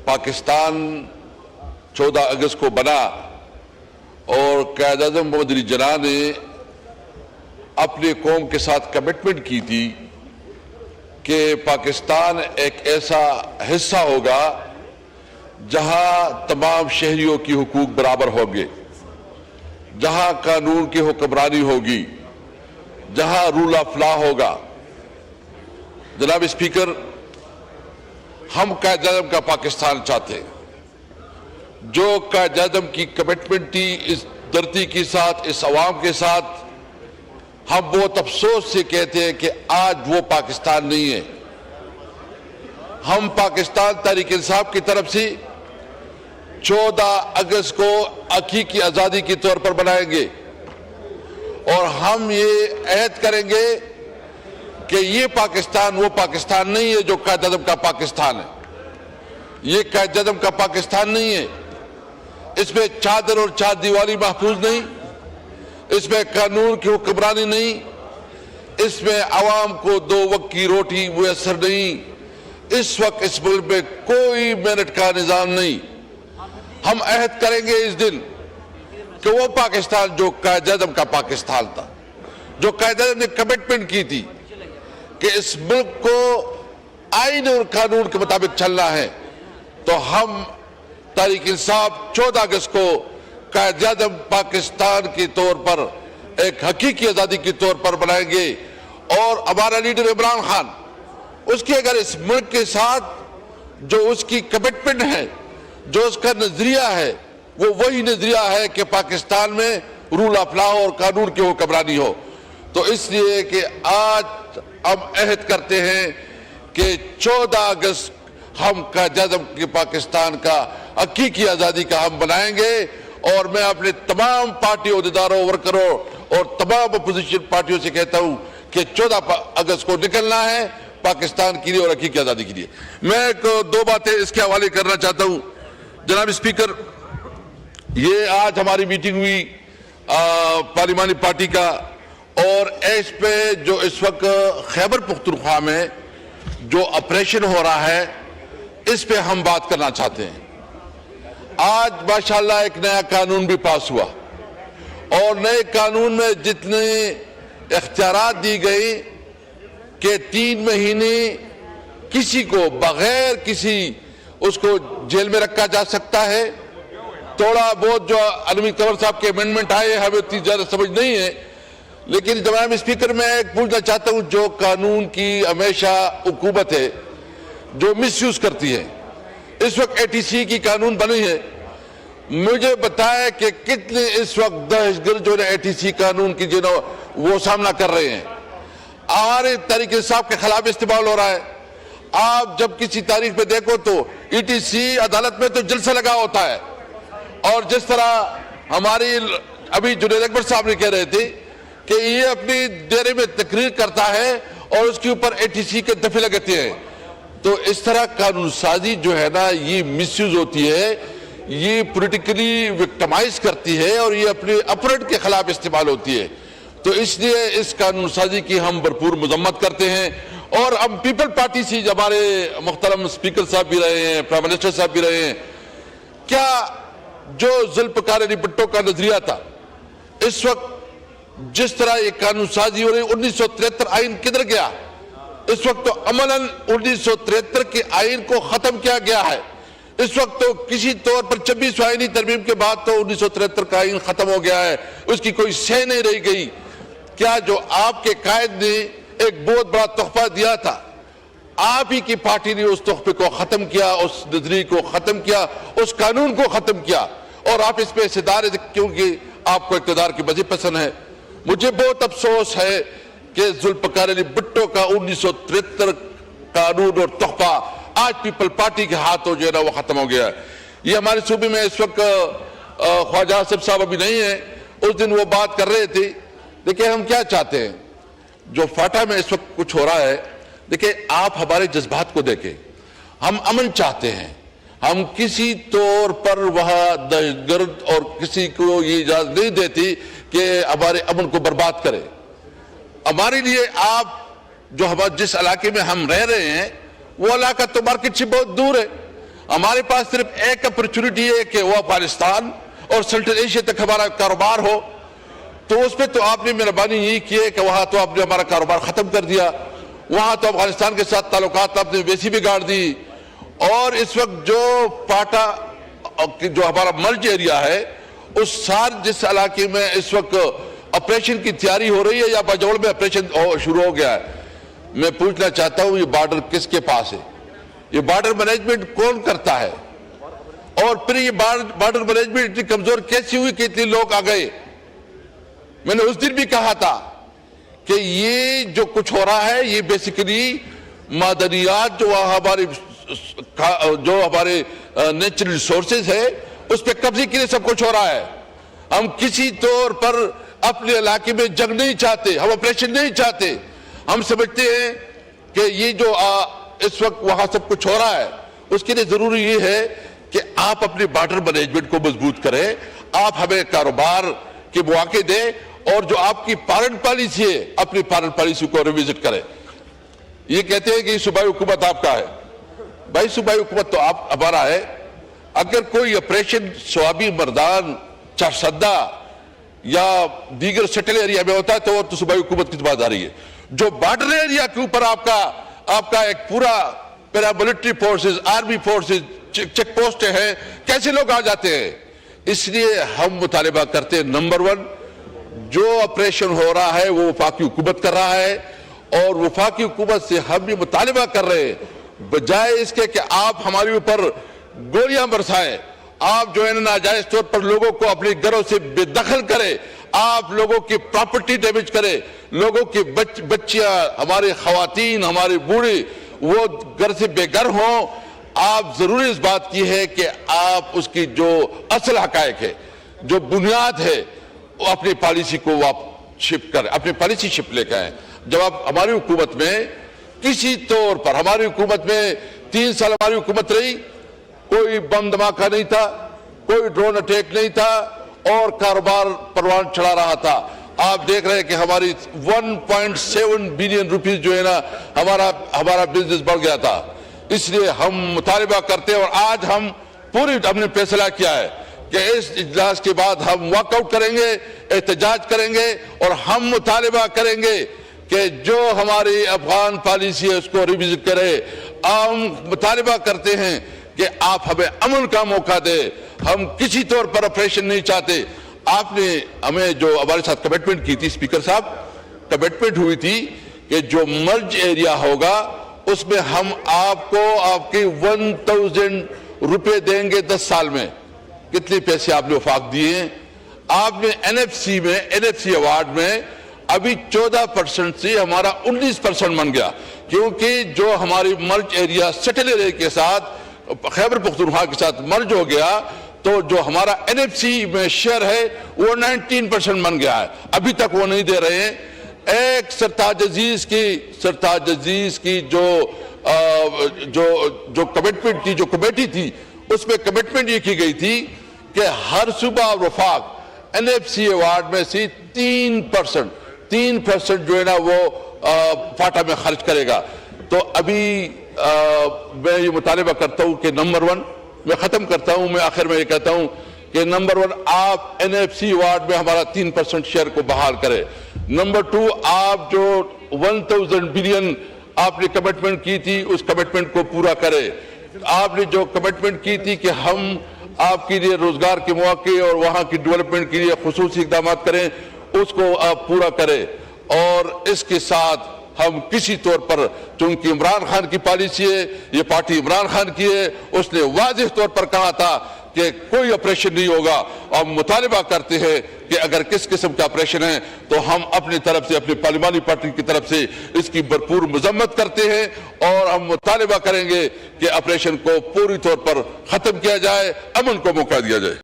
पाकिस्तान 14 अगस्त को बना और क़ायद आज़म मोहम्मद अली जिन्ना ने अपने कौम के साथ कमिटमेंट की थी कि पाकिस्तान एक ऐसा हिस्सा होगा जहां तमाम शहरियों की हुकूक बराबर होंगे, जहां कानून की हुक्मरानी होगी, जहां रूल ऑफ लॉ होगा। जनाब स्पीकर, हम क़ायद आज़म का पाकिस्तान चाहते हैं, जो क़ायद आज़म की कमिटमेंट थी इस धरती के साथ, इस अवाम के साथ। हम बहुत अफसोस से कहते हैं कि आज वो पाकिस्तान नहीं है। हम पाकिस्तान तहरीक इंसाफ की तरफ से 14 अगस्त को हकीकी आज़ादी के तौर पर बनाएंगे और हम ये अहद करेंगे कि ये पाकिस्तान वो पाकिस्तान नहीं है जो क़ायद आज़म का पाकिस्तान है। ये क़ायद आज़म का पाकिस्तान नहीं है। इसमें चादर और चार दीवारी महफूज नहीं, इसमें कानून की हुक्मरानी नहीं, इसमें अवाम को 2 वक्त की रोटी मुयसर नहीं। इस वक्त इस मुल्क में कोई मिनट का निज़ाम नहीं। हम अहद करेंगे इस दिन कि वो पाकिस्तान जो क़ायद आज़म का पाकिस्तान था, जो क़ायद आज़म ने कमिटमेंट की थी कि इस मुल्क को आईन और कानून के मुताबिक चलना है, तो हम तहरीक इंसाफ 14 अगस्त को क़ायद आज़म पाकिस्तान के तौर पर एक हकीकी आज़ादी के तौर पर बनाएंगे। और हमारा लीडर इमरान खान, उसके अगर इस मुल्क के साथ जो उसकी कमिटमेंट है, जो उसका नजरिया है, वो वही नजरिया है कि पाकिस्तान में रूल ऑफ लॉ और कानून की हुक्मरानी हो। तो इसलिए कि आज हम अहद करते हैं कि 14 अगस्त हम क़ायद आज़म के पाकिस्तान का हकीकी आज़ादी का हम बनाएंगे। और मैं अपने तमाम पार्टी अहदेदारों, वर्करों और तमाम अपोजिशन पार्टियों से कहता हूं कि 14 अगस्त को निकलना है पाकिस्तान के लिए और हकीकी आज़ादी के लिए। मैं 2 बातें इसके हवाले करना चाहता हूं। जनाब स्पीकर, ये आज हमारी मीटिंग हुई पार्लिमानी पार्टी का, और इस पे जो इस वक्त खैबर पख्तूनख्वा में जो ऑपरेशन हो रहा है, इस पे हम बात करना चाहते हैं। आज माशाल्लाह एक नया कानून भी पास हुआ और नए कानून में जितने इख्तियारात दी गई कि 3 महीने किसी को बगैर किसी उसको जेल में रखा जा सकता है। थोड़ा बहुत जो अलमी कंवर साहब के अमेंडमेंट आए, हमें इतनी ज्यादा समझ नहीं है, लेकिन जनाब स्पीकर मैं एक पूछना चाहता हूं, जो कानून की हमेशा हुकूमत है जो मिसयूज करती है, इस वक्त ATC की कानून बनी है, मुझे बताया कि कितने इस वक्त दहशतगर्द जो ATC कानून की जिन्हों वो सामना कर रहे हैं। हमारे तहरीक इंसाफ के खिलाफ इस्तेमाल हो रहा है। आप जब किसी तारीख में देखो तो ETC अदालत में तो जलसा लगा होता है, और जिस तरह हमारी अभी जुनैद अकबर साहब ने कह रहे थे कि ये अपनी डेरे में तकरीर करता है और उसके ऊपर ATC के दफे लगाते हैं। तो इस तरह कानून साजी जो है ना, ये मिसयूज होती है, ये पॉलिटिकली विक्टिमाइज करती है और ये अपने अपोनेंट के खिलाफ इस्तेमाल होती है। तो इसलिए इस कानून साजी की हम भरपूर मजम्मत करते हैं। और हम पीपल पार्टी से हमारे मुहतरम स्पीकर साहब भी रहे हैं, प्राइम मिनिस्टर साहब भी रहे हैं, क्या जो जुल्फ़िकार अली भुट्टो का नजरिया था, इस वक्त जिस तरह ये कानून साजी हो रही, 1973 आइन किधर गया? इस वक्त तो अमलन 1973 के आइन को खत्म किया गया है। इस वक्त तो किसी तौर पर 26वीं आईनी तरमीम के बाद तो 1973 का आइन खत्म हो गया है, उसकी कोई सह नहीं रह गई। क्या जो आपके कायद ने एक बहुत बड़ा तोहफा दिया था, आप ही की पार्टी ने उस तोहफे को खत्म किया, उस नजरिए को खत्म किया, उस कानून को खत्म किया, और आप इस पे हिस्सेदार हैं क्योंकि आपको इक़्तिदार की वजह पसंद है। मुझे बहुत अफसोस है कि जुल्फ़िकार अली भुट्टो का 1973 कानून और तोहफा आज पीपल पार्टी के हाथों जो है ना वो खत्म हो गया है। ये हमारे सूबे में इस वक्त ख्वाजा आसिफ साहब अभी नहीं है, उस दिन वो बात कर रहे थे। देखिए हम क्या चाहते हैं, जो फाटा में इस वक्त कुछ हो रहा है, देखिए आप हमारे जज्बात को देखें, हम अमन चाहते हैं, हम किसी तौर पर वह दहशतगर्द और किसी को ये इजाजत नहीं देती कि हमारे अमन को बर्बाद करे। हमारे लिए आप जो हमारे जिस इलाके में हम रह रहे हैं वो इलाका तो मार्केट से बहुत दूर है, ہمارے پاس صرف ایک اپرچونٹی ہے کہ وہ افغانستان اور سنٹرل ایشیا تک ہمارا کاروبار ہو، تو اس پہ تو آپ نے مہربانی یہی کی ہے کہ وہاں تو آپ نے ہمارا کاروبار ختم کر دیا، وہاں تو افغانستان کے ساتھ تعلقات آپ نے ویسی بگاڑ دی، اور اس وقت جو پاٹا جو ہمارا مرج ایریا ہے اس جس علاقے میں اس وقت آپریشن کی تیاری ہو رہی ہے یا باجوڑ میں آپریشن شروع ہو گیا ہے، میں پوچھنا چاہتا ہوں یہ بارڈر کس کے پاس ہے؟ یہ بارڈر مینجمنٹ کون کرتا ہے؟ اور پھر یہ بارڈر مینجمنٹ اتنی کمزور کیسی ہوئی کہ اتنے لوگ آ گئے؟ میں نے اس دن بھی کہا تھا کہ یہ جو کچھ ہو رہا ہے یہ بیسیکلی معدنیات جو ہمارے نیچرل ریسورسز ہے اس پہ قبضے کے لیے سب کچھ ہو رہا ہے۔ ہم کسی طور پر اپنے علاقے میں جنگ نہیں چاہتے، ہم آپریشن نہیں چاہتے، ہم سمجھتے ہیں کہ یہ جو اس وقت وہاں سب کچھ ہو رہا ہے اس کے لیے ضروری یہ ہے کہ آپ اپنے بارڈر مینجمنٹ کو مضبوط کریں، آپ ہمیں کاروبار کے مواقع دیں، اور جو آپ کی فارن پالیسی ہے اپنی فارن پالیسی کو ریوزٹ کریں۔ یہ کہتے ہیں کہ یہ صوبائی حکومت آپ کا ہے، بھائی صوبائی حکومت تو آپ ہمارا ہے۔ اگر کوئی آپریشن سوابی مردان چارسدہ یا دیگر سیٹل ایریا میں ہوتا ہے تو صوبائی حکومت کی ذمہ داری ہے۔ جو بارڈر ایریا کے اوپر آپ کا ایک پورا paramilitary forces, army forces, check post ہیں، کیسے لوگ آ جاتے ہیں؟ اس لیے ہم مطالبہ کرتے ہیں نمبر 1 جو آپریشن ہو رہا ہے وہ وفاقی حکومت کر رہا ہے، اور وفاقی حکومت سے ہم بھی مطالبہ کر رہے ہیں بجائے اس کے کہ آپ ہمارے اوپر گولیاں برسائیں، آپ جو ہے ناجائز طور پر لوگوں کو اپنے گھروں سے بے دخل کریں، آپ لوگوں کی پراپرٹی ڈیمیج کریں، لوگوں کی بچیاں، ہمارے خواتین، ہمارے بوڑھے وہ گھر سے بے گھر ہوں۔ آپ ضروری اس بات کی ہے کہ آپ اس کی جو اصل حقائق ہے، جو بنیاد ہے، وہ اپنی پالیسی کو شفٹ کریں، اپنی پالیسی شفٹ لے کے آئیں۔ جب آپ ہماری حکومت میں کسی طور پر، ہماری حکومت میں 3 سال ہماری حکومت رہی، کوئی بم دھماکہ نہیں تھا، کوئی ڈرون اٹیک نہیں تھا، اور کاروبار پروان چڑھا رہا تھا۔ آپ دیکھ رہے ہیں کہ ہماری 1.7 بلین روپیز جو ہے نا ہمارا بزنس بڑھ گیا تھا۔ اس لیے ہم مطالبہ کرتے ہیں، اور آج ہم نے فیصلہ کیا ہے کہ اس اجلاس کے بعد ہم واک آؤٹ کریں گے، احتجاج کریں گے، اور ہم مطالبہ کریں گے کہ جو ہماری افغان پالیسی ہے اس کو ریویزٹ کرے۔ ہم مطالبہ کرتے ہیں کہ آپ ہمیں امن کا موقع دیں، ہم کسی طور پر آپریشن نہیں چاہتے۔ آپ نے ہمیں جو ہمارے ساتھ کمٹمنٹ کی تھی اسپیکر صاحب، کمٹمنٹ ہوئی تھی کہ جو مرج ایریا ہوگا اس میں ہم آپ کو آپ کی 1000 روپے دیں گے 10 سال میں۔ کتنے پیسے آپ نے وفاق دیے ہیں؟ آپ نے این ایف سی ایوارڈ میں ابھی 14% سے ہمارا 19% بن گیا، کیونکہ جو ہماری مرج ایریا سیٹل ایریا کے ساتھ خیبر پختونخوا کے ساتھ مرج ہو گیا تو جو ہمارا این ایف سی میں شیئر ہے وہ 19% بن گیا ہے۔ ابھی تک وہ نہیں دے رہے ہیں۔ ایک سرتاج عزیز کی جو کمٹمنٹ تھی، جو کمیٹی تھی، اس میں کمٹمنٹ یہ کی گئی تھی کہ ہر صوبہ اور وفاق این ایف سی ایوارڈ میں سے 3% جو ہے نا وہ فاٹا میں خرچ کرے گا۔ تو ابھی میں یہ مطالبہ کرتا ہوں کہ نمبر 1 میں ختم کرتا ہوں، میں آخر میں یہ کہتا ہوں کہ نمبر 1 آپ این ایف سی ایوارڈ میں ہمارا 3% شیئر کو بحال کرے۔ نمبر 2 آپ جو 1000 بلین آپ نے کمٹمنٹ کی تھی اس کمٹمنٹ کو پورا کرے۔ آپ نے جو کمٹمنٹ کی تھی کہ ہم آپ کے لیے روزگار کے مواقع اور وہاں کی ڈیولپمنٹ کے لیے خصوصی اقدامات کریں، اس کو آپ پورا کریں۔ اور اس کے ساتھ ہم کسی طور پر، چونکہ عمران خان کی پالیسی ہے، یہ پارٹی عمران خان کی ہے، اس نے واضح طور پر کہا تھا کہ کوئی آپریشن نہیں ہوگا۔ ہم مطالبہ کرتے ہیں کہ اگر کس قسم کا آپریشن ہے تو ہم اپنی طرف سے، اپنی پارلیمانی پارٹی کی طرف سے اس کی بھرپور مذمت کرتے ہیں، اور ہم مطالبہ کریں گے کہ آپریشن کو پوری طور پر ختم کیا جائے، امن کو موقع دیا جائے۔